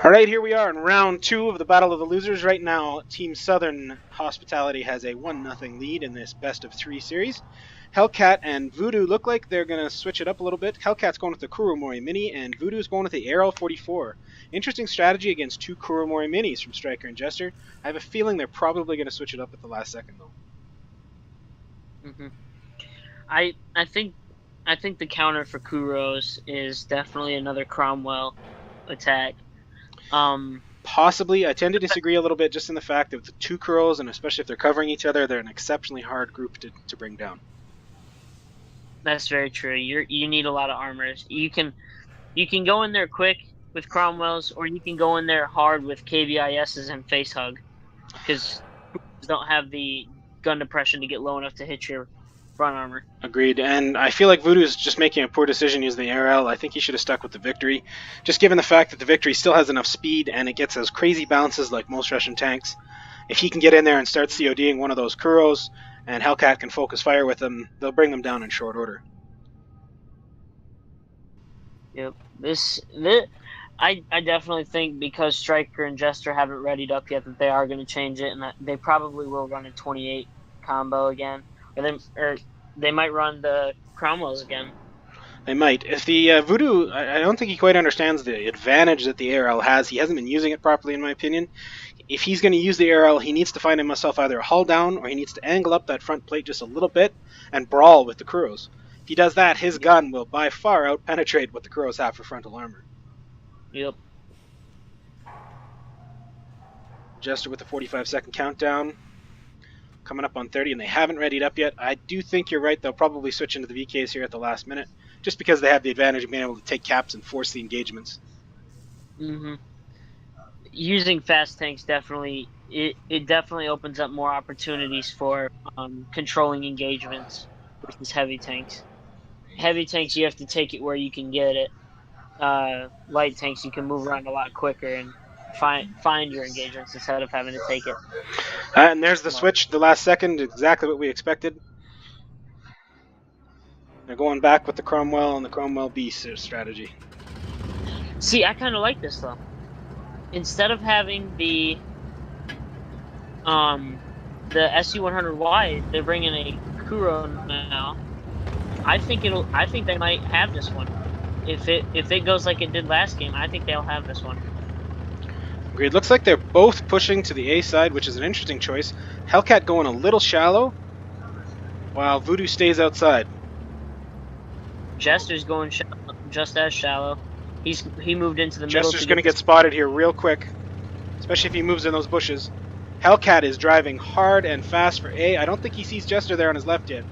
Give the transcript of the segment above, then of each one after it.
Alright, here we are in round 2 of the Battle of the Losers. Right now, Team Southern Hospitality has a 1-0 lead in this best-of-3 series. Hellcat and Voodoo look like they're going to switch it up a little bit. Hellcat's going with the Kuromori Mini, and Voodoo's going with the ARL-44. Interesting strategy against two Kuromori Minis from Striker and Jester. I have a feeling they're probably going to switch it up at the last second, though. I think the counter for Kuros is definitely another Cromwell attack. Possibly. I tend to disagree a little bit just in the fact that with the two Kuros, and especially if they're covering each other, they're an exceptionally hard group to bring down. That's very true. You need a lot of armors. You can go in there quick with Cromwells, or you can go in there hard with KVISs and Face Hug, because don't have the gun depression to get low enough to hit your front armor. Agreed, and I feel like Voodoo's just making a poor decision using the ARL. I think he should have stuck with the Victory, just given the fact that the Victory still has enough speed and it gets those crazy bounces like most Russian tanks. If he can get in there and start CODing one of those Kuros, and Hellcat can focus fire with them, they'll bring them down in short order. Yep. I definitely think because Striker and Jester haven't readied up yet that they are going to change it, and that they probably will run a 28 combo again. Or they might run the Cromwells again. They might. If the Voodoo, I don't think he quite understands the advantage that the ARL has. He hasn't been using it properly, in my opinion. If he's going to use the ARL, he needs to find himself either a hull down, or he needs to angle up that front plate just a little bit and brawl with the Kuros. If he does that, his gun will by far out-penetrate what the Kuros have for frontal armor. Yep. Jester with the 45-second countdown. Coming up on 30, and they haven't readied up yet. I do think you're right. They'll probably switch into the VKs here at the last minute, just because they have the advantage of being able to take caps and force the engagements. Using fast tanks definitely it definitely opens up more opportunities for controlling engagements versus heavy tanks. Heavy tanks, you have to take it where you can get it. Light tanks, you can move around a lot quicker and find your engagements instead of having to take it. And there's the switch, the last second, exactly what we expected. They're going back with the Cromwell and the Cromwell Beast strategy. See, I kind of like this though. Instead of having the SU-100Y, they're bringing a Kuro now. I think they might have this one. If it goes like it did last game, I think they'll have this one. Agreed. Looks like they're both pushing to the A side, which is an interesting choice. Hellcat going a little shallow, while Voodoo stays outside. Jester's going just as shallow. He moved into the middle. Jester's going to get spotted here real quick, especially if he moves in those bushes. Hellcat is driving hard and fast for A. I don't think he sees Jester there on his left yet.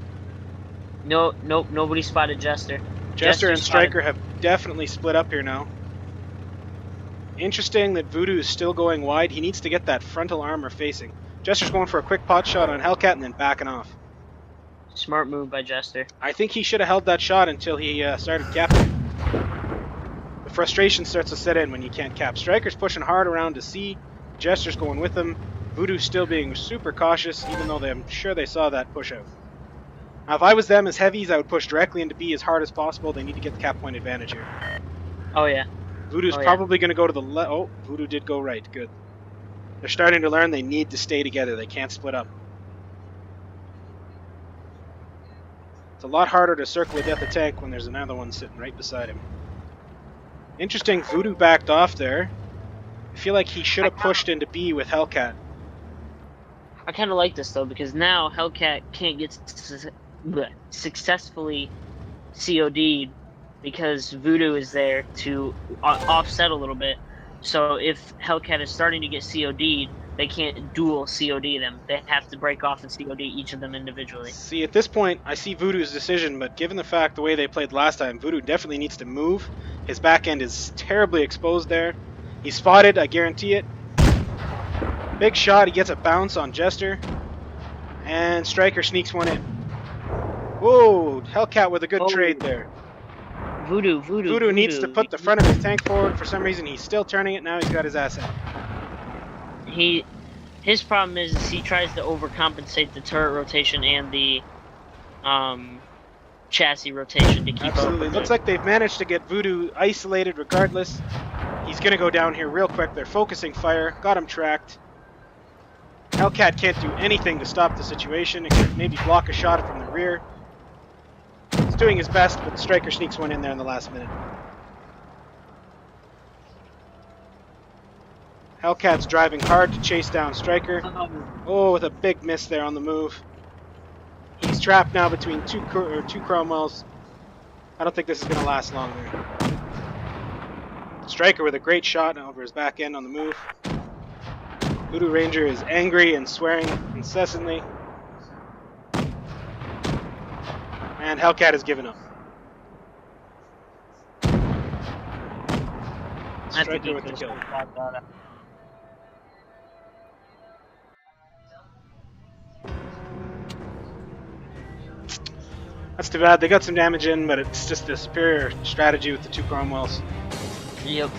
Nope, nobody spotted Jester. Jester and Striker have definitely split up here now. Interesting that Voodoo is still going wide. He needs to get that frontal armor facing. Jester's going for a quick pot shot on Hellcat and then backing off. Smart move by Jester. I think he should have held that shot until he started capping. The frustration starts to set in when you can't cap. Striker's pushing hard around to C. Jester's going with him. Voodoo's still being super cautious, even though I'm sure they saw that push out. Now, if I was them as heavies, I would push directly into B as hard as possible. They need to get the cap point advantage here. Oh, yeah. Voodoo's probably going to go to the left. Oh, Voodoo did go right. Good. They're starting to learn they need to stay together. They can't split up. It's a lot harder to circle a death tank when there's another one sitting right beside him. Interesting, Voodoo backed off there. I feel like he should have pushed into B with Hellcat. I kind of like this, though, because now Hellcat can't get successfully COD'd because Voodoo is there to offset a little bit. So if Hellcat is starting to get COD'd, they can't dual COD them. They have to break off and COD each of them individually. See, at this point, I see Voodoo's decision, but given the fact the way they played last time, Voodoo definitely needs to move. His back end is terribly exposed there. He's spotted, I guarantee it. Big shot, he gets a bounce on Jester. And Striker sneaks one in. Whoa, Hellcat with a good trade there. Voodoo needs to put the front of his tank forward. For some reason, he's still turning it. Now he's got his ass out. His problem is he tries to overcompensate the turret rotation and the chassis rotation to keep Absolutely. up. Looks like they've managed to get Voodoo isolated regardless. He's going to go down here real quick. They're focusing fire. Got him tracked. Hellcat can't do anything to stop the situation. It can maybe block a shot from the rear. He's doing his best, but Striker sneaks one in there in the last minute. Hellcat's driving hard to chase down Striker. Oh, with a big miss there on the move. He's trapped now between two Cromwells. I don't think this is going to last long there. Striker with a great shot over his back end on the move. Voodoo Ranger is angry and swearing incessantly. And Hellcat has given up. Striker with the kill. That's too bad. They got some damage in, but it's just a superior strategy with the two Cromwells. Yep.